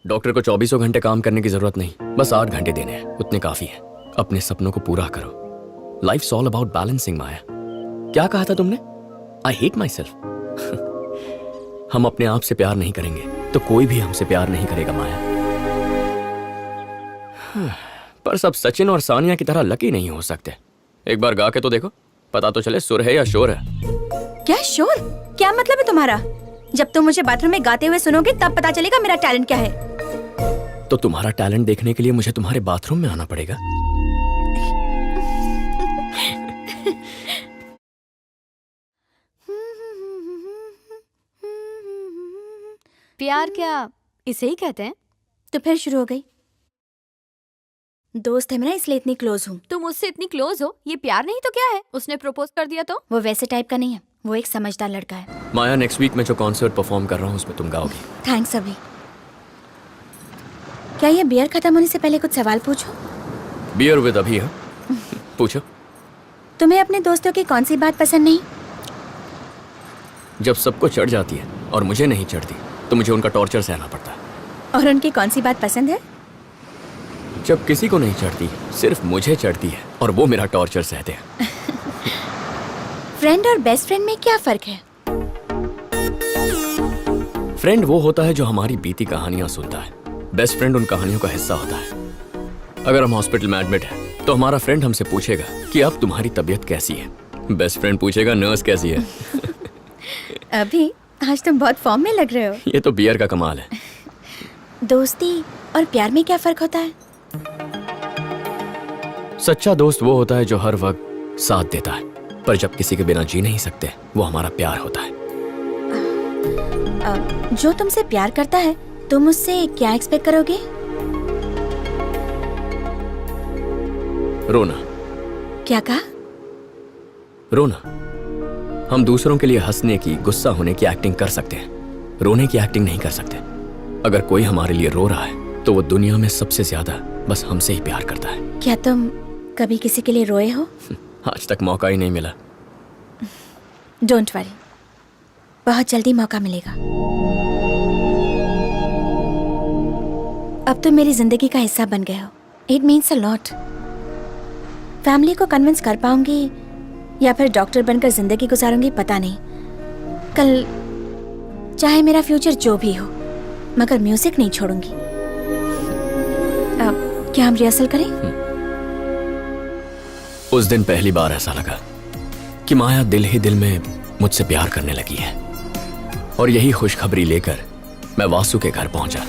Doctor को 24 घंटे काम करने की जरूरत नहीं, बस 8 घंटे देने हैं, उतने काफी है। अपने सपनों को पूरा करो। Life's all about balancing. Maya, क्या कहा था तुमने? I hate myself. हम अपने आप से प्यार नहीं करेंगे तो कोई भी हमसे प्यार नहीं करेगा माया। पर सब सचिन और सानिया की तरह लकी नहीं हो सकते। एक बार गा के तो देखो, पता तो चले सुर है या शोर है। क्या शोर? क्या मतलब है तुम्हारा? जब तुम मुझे बाथरूम में गाते हुए सुनोगे तब पता चलेगा मेरा टैलेंट क्या है। तो तुम्हारा टैलेंट देखने के लिए मुझे तुम्हारे बाथरूम में आना पड़ेगा। प्यार क्या इसे ही कहते हैं? तो फिर शुरू हो गई। दोस्त है मेरा, इसलिए इतनी क्लोज हूँ। तुम उससे इतनी क्लोज हो, ये प्यार नहीं तो क्या है? उसने प्रपोज कर दिया तो? वो वैसे टाइप का नहीं है, वो एक समझदार लड़का है। माया, नेक्स्ट वीक में जो कॉन्सर्ट परफॉर्म कर रहा हूँ उसमें तुम गाओगी। थैंक्स अभी। क्या ये बियर खत्म होने से पहले कुछ सवाल पूछूं? बियर विद अभी है। पूछो। तुम्हें अपने दोस्तों की कौन सी बात पसंद नहीं? जब सबको चढ़ जाती है और मुझे नहीं चढ़ती तो मुझे उनका टॉर्चर सहना पड़ता है। और उनकी कौन सी बात पसंद है? जब किसी को नहीं चढ़ती, सिर्फ मुझे चढ़ती है और वो मेरा टॉर्चर सहते हैं। फ्रेंड और बेस्ट फ्रेंड में क्या फर्क है? फ्रेंड वो होता है जो हमारी बीती कहानियां सुनता है। बेस्ट फ्रेंड उन कहानियों का हिस्सा होता है। अगर हम हॉस्पिटल में एडमिट हैं तो हमारा फ्रेंड हमसे पूछेगा कि अब तुम्हारी तबीयत कैसी है। बेस्ट फ्रेंड पूछेगा नर्स कैसी है। अभी आज तुम बहुत फॉर्म में लग रहे हो। ये तो बियर का कमाल है। दोस्ती और प्यार में क्या फर्क होता है? सच्चा दोस्त वो होता है जो हर वक्त साथ देता है, पर जब किसी के बिना जी नहीं सकते वो हमारा प्यार होता है। जो तुमसे प्यार करता है तुम उससे क्या एक्सपेक्ट करोगे? रोना। क्या कहा? रोना। हम दूसरों के लिए हंसने की, गुस्सा होने की एक्टिंग कर सकते हैं, रोने की एक्टिंग नहीं कर सकते। अगर कोई हमारे लिए रो रहा है तो वो दुनिया में सबसे ज्यादा बस हमसे ही प्यार करता है। क्या तुम कभी किसी के लिए रोए हो? आज तक मौका ही नहीं मिला। डोंट वरी, बहुत जल्दी मौका मिलेगा। अब तुम मेरी जिंदगी का हिस्सा बन गए हो। It means a lot. Family को कन्विंस कर पाऊंगी या फिर डॉक्टर बनकर जिंदगी गुजारूंगी पता नहीं। कल चाहे मेरा फ्यूचर जो भी हो, मगर म्यूजिक नहीं छोड़ूंगी। अब क्या हम रिहर्सल करें? उस दिन पहली बार ऐसा लगा कि माया दिल ही दिल में मुझसे प्यार करने लगी है। और यही खुशखबरी लेकर मैं वासु के घर पहुंचा।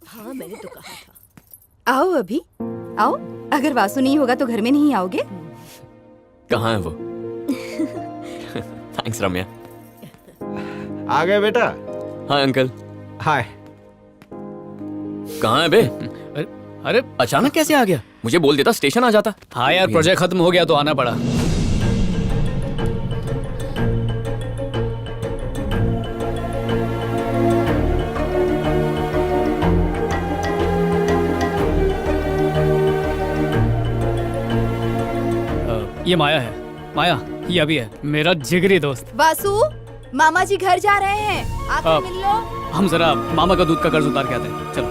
हाँ, मैंने तो कहा था। आओ अभी, आओ। अगर वासु नहीं होगा तो घर में नहीं आओगे? कहाँ है वो? थैंक्स रम्या। आ गए बेटा। Hi uncle. हाय। कहाँ है बे? अरे अचानक कैसे आ गया? मुझे बोल देता, स्टेशन आ जाता। हाँ यार, प्रोजेक्ट खत्म हो गया तो आना पड़ा। ये माया है। माया, ये अभी है, मेरा जिगरी दोस्त। वासु, मामा जी घर जा रहे हैं, आकर मिल लो। हम जरा मामा का दूध का कर्ज उतार के आते हैं। चलो।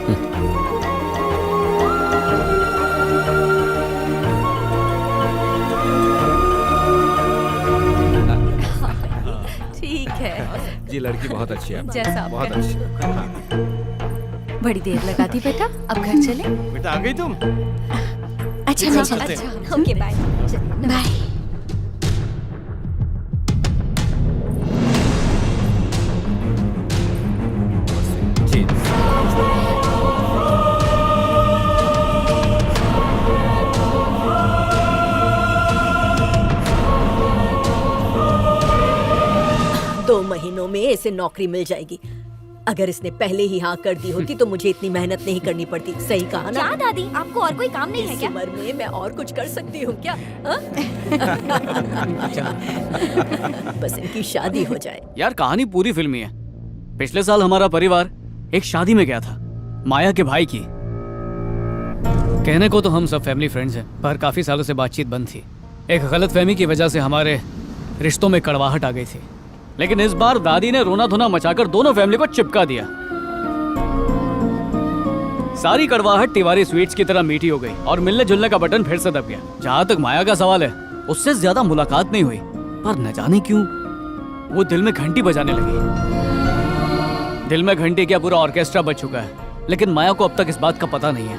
ठीक है जी, लड़की बहुत अच्छी है। जैसा आप बहुत कहें। अच्छी। हाँ। बड़ी देर लगा दी बेटा, अब घर चले। बेटा आ गई तुम? अच्छा मैं चलती अच्छा, ओके बाय। बाय। जी। दो महीनों में इसे नौकरी मिल जाएगी। अगर इसने पहले ही हाँ कर दी होती तो मुझे इतनी मेहनत नहीं करनी पड़ती। सही कहा ना? क्या दादी, आपको और कोई काम नहीं है इस क्या? उम्र में मैं और कुछ कर सकती हूँ क्या? हाँ? बस इनकी शादी हो जाए। यार कहानी पूरी फिल्मी है। पिछले साल हमारा परिवार एक शादी में गया था, माया के भाई की। कहने को तो हम सब फैमिली फ्रेंड्स हैं, पर काफ़ी सालों से बातचीत बंद थी। एक गलतफहमी की वजह से हमारे रिश्तों में कड़वाहट आ गई थी। लेकिन इस बार दादी ने रोना धोना मचाकर दोनों फैमिली को चिपका दिया। सारी कड़वाहट तिवारी स्वीट्स की तरह मीठी हो गई और मिलने जुलने का बटन फिर से दब गया। जहां तक माया का सवाल है, उससे ज्यादा मुलाकात नहीं हुई, पर न जाने क्यों वो दिल में घंटी बजाने लगी। दिल में घंटी क्या, पूरा ऑर्केस्ट्रा बज चुका है, लेकिन माया को अब तक इस बात का पता नहीं है।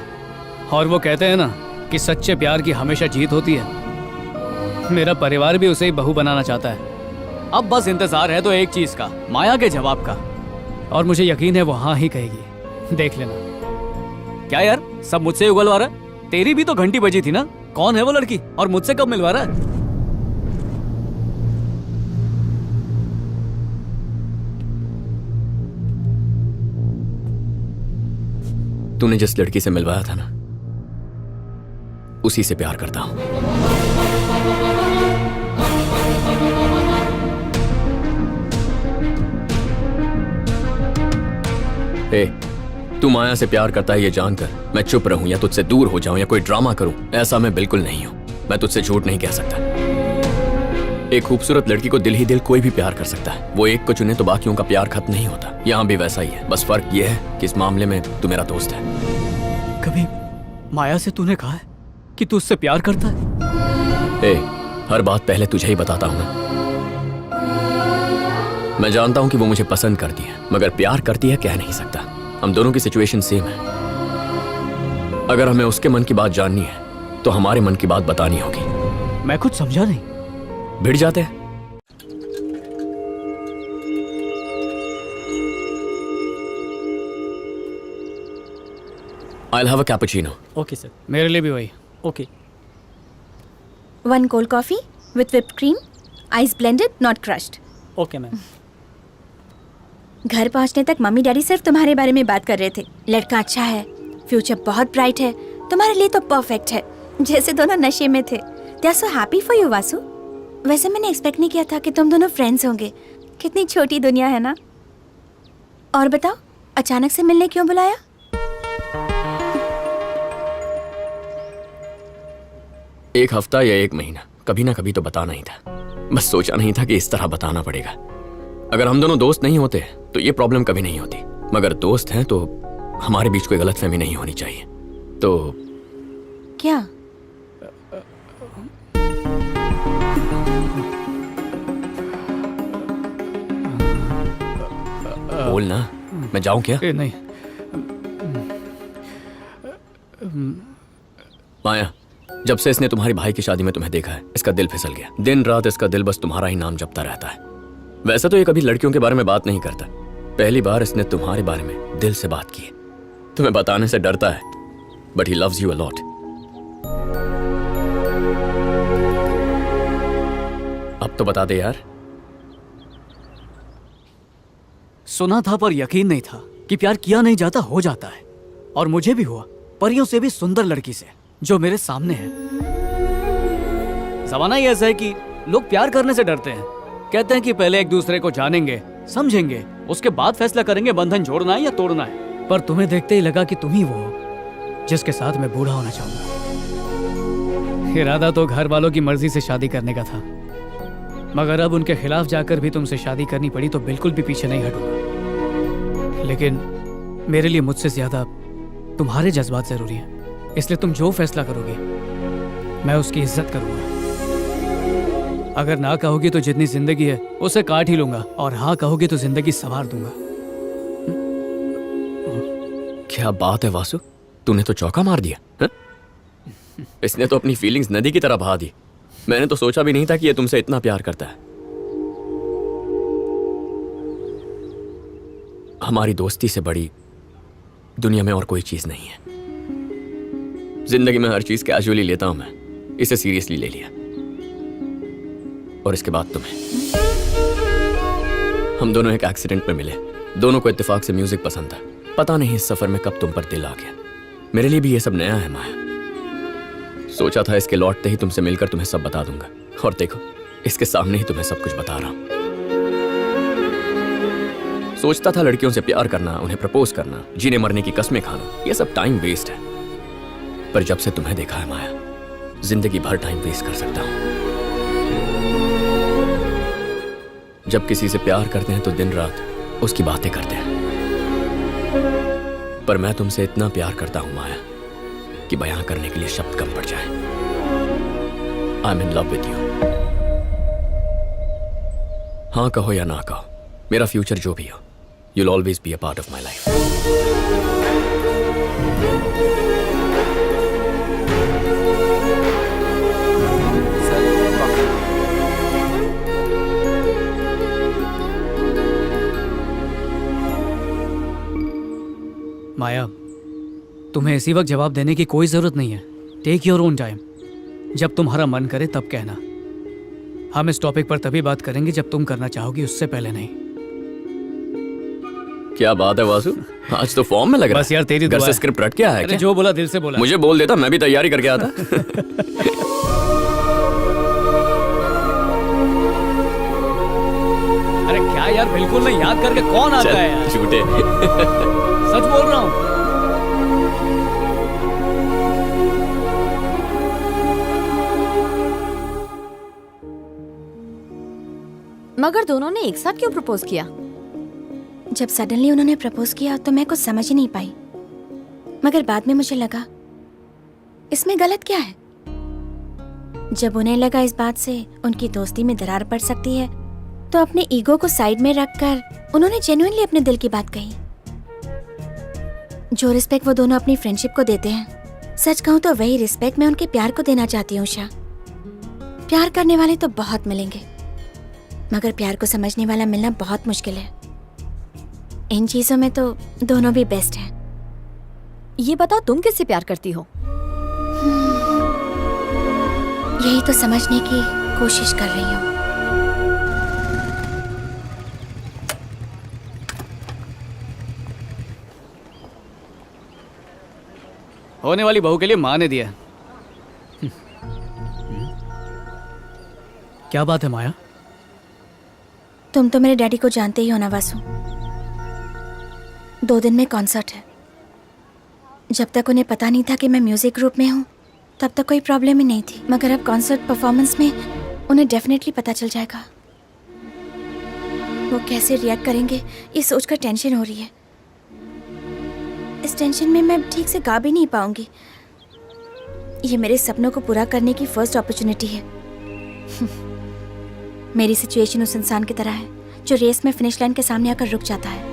और वो कहते हैं ना कि सच्चे प्यार की हमेशा जीत होती है। मेरा परिवार भी उसे ही बहू बनाना चाहता है। अब बस इंतजार है तो एक चीज का, माया के जवाब का। और मुझे यकीन है वो हाँ ही कहेगी, देख लेना। क्या यार, सब मुझसे ही उगलवा रहा है? तेरी भी तो घंटी बजी थी ना। कौन है वो लड़की और मुझसे कब मिलवा रहा है? तूने जिस लड़की से मिलवाया था ना, उसी से प्यार करता हूं। ए, तू माया से प्यार करता है ये जानकर मैं चुप रहूं या तुझसे दूर हो जाऊं या कोई ड्रामा करूं, ऐसा मैं बिल्कुल नहीं हूं। मैं तुझसे झूठ नहीं कह सकता। एक खूबसूरत लड़की को दिल ही दिल कोई भी प्यार कर सकता है। वो एक को चुने तो बाकियों का प्यार खत्म नहीं होता। यहां भी वैसा ही है, बस फर्क ये है कि इस मामले में तू मेरा दोस्त है। कभी माया से तूने कहा है कि तू उससे प्यार करता है? हर बात पहले तुझे ही बताता हूं ना। मैं जानता हूं कि वो मुझे पसंद करती है, मगर प्यार करती है कह नहीं सकता। हम दोनों की सिचुएशन सेम है। अगर हमें उसके मन की बात जाननी है तो हमारे मन की बात बतानी होगी। मैं कुछ समझा नहीं। भिड़ जाते हैं। I'll have a cappuccino. Okay sir, मेरे लिए भी वही। Okay. 1 cold coffee with whipped cream, ice blended, not crushed. Okay ma'am. घर पहुंचने तक मम्मी डैडी सिर्फ तुम्हारे बारे में बात कर रहे थे। लड़का अच्छा है, फ्यूचर बहुत ब्राइट है, तुम्हारे लिए तो परफेक्ट है। जैसे दोनों नशे में थे। They are so happy for you Vasu. वैसे मैंने एक्सपेक्ट नहीं किया था कि तुम दोनों फ्रेंड्स होंगे। कितनी छोटी दुनिया है ना। और बताओ, अचानक से मिलने क्यों बुलाया? एक हफ्ता या एक महीना, कभी ना कभी तो बताना ही था। बस सोचा नहीं था कि इस तरह बताना पड़ेगा। अगर हम दोनों दोस्त नहीं होते तो ये प्रॉब्लम कभी नहीं होती, मगर दोस्त हैं तो हमारे बीच कोई गलतफहमी नहीं होनी चाहिए। तो क्या? बोल ना, मैं जाऊं क्या? नहीं। माया, जब से इसने तुम्हारी भाई की शादी में तुम्हें देखा है, इसका दिल फिसल गया। दिन रात इसका दिल बस तुम्हारा ही नाम जपता रहता है। वैसे तो ये कभी लड़कियों के बारे में बात नहीं करता। पहली बार इसने तुम्हारे बारे में दिल से बात की। तुम्हें बताने से डरता है, but he loves you a lot. अब तो बता दे यार। सुना था पर यकीन नहीं था कि प्यार किया नहीं जाता, हो जाता है। और मुझे भी हुआ, परियों से भी सुंदर लड़की से जो मेरे सामने है। जमाना ही ऐसा है कि लोग प्यार करने से डरते हैं। कहते हैं कि पहले एक दूसरे को जानेंगे, समझेंगे, उसके बाद फैसला करेंगे बंधन जोड़ना है या तोड़ना है। पर तुम्हें देखते ही लगा कि तुम ही वो हो जिसके साथ मैं बूढ़ा होना चाहूंगा। इरादा तो घर वालों की मर्जी से शादी करने का था, मगर अब उनके खिलाफ जाकर भी तुमसे शादी करनी पड़ी तो बिल्कुल भी पीछे नहीं हटूंगा। लेकिन मेरे लिए मुझसे ज्यादा तुम्हारे जज्बात जरूरी हैं, इसलिए तुम जो फैसला करोगे मैं उसकी इज्जत करूंगा। अगर ना कहोगी तो जितनी जिंदगी है उसे काट ही लूंगा, और हाँ कहोगी तो जिंदगी संवार दूंगा। क्या बात है वासु, तूने तो चौका मार दिया है? इसने तो अपनी फीलिंग्स नदी की तरह बहा दी। मैंने तो सोचा भी नहीं था कि ये तुमसे इतना प्यार करता है। हमारी दोस्ती से बड़ी दुनिया में और कोई चीज नहीं है। जिंदगी में हर चीज कैजुअली लेता हूं मैं, इसे सीरियसली ले लिया। और इसके बाद तुम्हें। हम दोनों एक एक्सीडेंट में मिले। दोनों को इत्तेफाक से म्यूजिक पसंद था। पता नहीं इस सफर में कब तुम पर दिल आ गया। मेरे लिए भी ये सब नया है माया। सोचा था इसके लौटते ही तुमसे मिलकर तुम्हें सब बता दूंगा, और देखो इसके सामने ही तुम्हें सब कुछ बता रहा हूं। सोचता था लड़कियों से प्यार करना, उन्हें प्रपोज करना, जीने मरने की कस्में खाना, ये सब टाइम वेस्ट है। पर जब से तुम्हें देखा है माया, जिंदगी भर टाइम वेस्ट कर सकता हूं। जब किसी से प्यार करते हैं तो दिन रात उसकी बातें करते हैं, पर मैं तुमसे इतना प्यार करता हूं माया कि बयां करने के लिए शब्द कम पड़ जाए। I am in love with you. हाँ कहो या ना कहो, मेरा फ्यूचर जो भी हो, you'll always be a part of my life. माया, तुम्हें इसी वक्त जवाब देने की कोई जरूरत नहीं है। Take your own time. जब तुम्हारा मन करे तब कहना। हम इस टॉपिक पर तभी बात करेंगे जब तुम करना चाहोगी, उससे पहले नहीं। क्या बात है वासु, आज तो फॉर्म में लग रहा है। बस यार तेरी घर दुआ से है। स्क्रिप्ट रट के आया है अरे क्या? जो बोला दिल से बोला। मुझे बोल देता, मैं भी तैयारी करके आता। अरे क्या यार, बिल्कुल नहीं याद करके कौन आता है यार? झूठे। सच बोल रहा हूँ। मगर दोनों ने एक साथ क्यों प्रपोज किया? जब सडनली उन्होंने प्रपोज किया तो मैं कुछ समझ ही नहीं पाई, मगर बाद में मुझे लगा इसमें गलत क्या है। जब उन्हें लगा इस बात से उनकी दोस्ती में दरार पड़ सकती है, तो अपने ईगो को साइड में रखकर उन्होंने जेन्युइनली अपने दिल की बात कही। जो रिस्पेक्ट वो दोनों अपनी फ्रेंडशिप को देते हैं, सच कहूँ तो वही रिस्पेक्ट मैं उनके प्यार को देना चाहती हूँ। उषा, प्यार करने वाले तो बहुत मिलेंगे, मगर प्यार को समझने वाला मिलना बहुत मुश्किल है। इन चीजों में तो दोनों भी बेस्ट हैं। ये बताओ, तुम किससे प्यार करती हो? यही तो समझने की कोशिश कर रही हूँ। होने वाली बहू के लिए माँ ने दिया। क्या बात है माया? तुम तो मेरे डैडी को जानते ही हो ना वासु। 2 दिन में कॉन्सर्ट है। जब तक उन्हें पता नहीं था कि मैं म्यूजिक ग्रुप में हूँ, तब तक कोई प्रॉब्लम ही नहीं थी, मगर अब कॉन्सर्ट परफॉर्मेंस में उन्हें डेफिनेटली पता चल जाएगा। वो कैसे रिएक्ट करेंगे ये सोचकर टेंशन हो रही है। इस टेंशन में मैं ठीक से गा भी नहीं पाऊंगी। ये मेरे सपनों को पूरा करने की फर्स्ट अपॉर्चुनिटी है। मेरी सिचुएशन उस इंसान की तरह है जो रेस में फिनिश लाइन के सामने आकर रुक जाता है।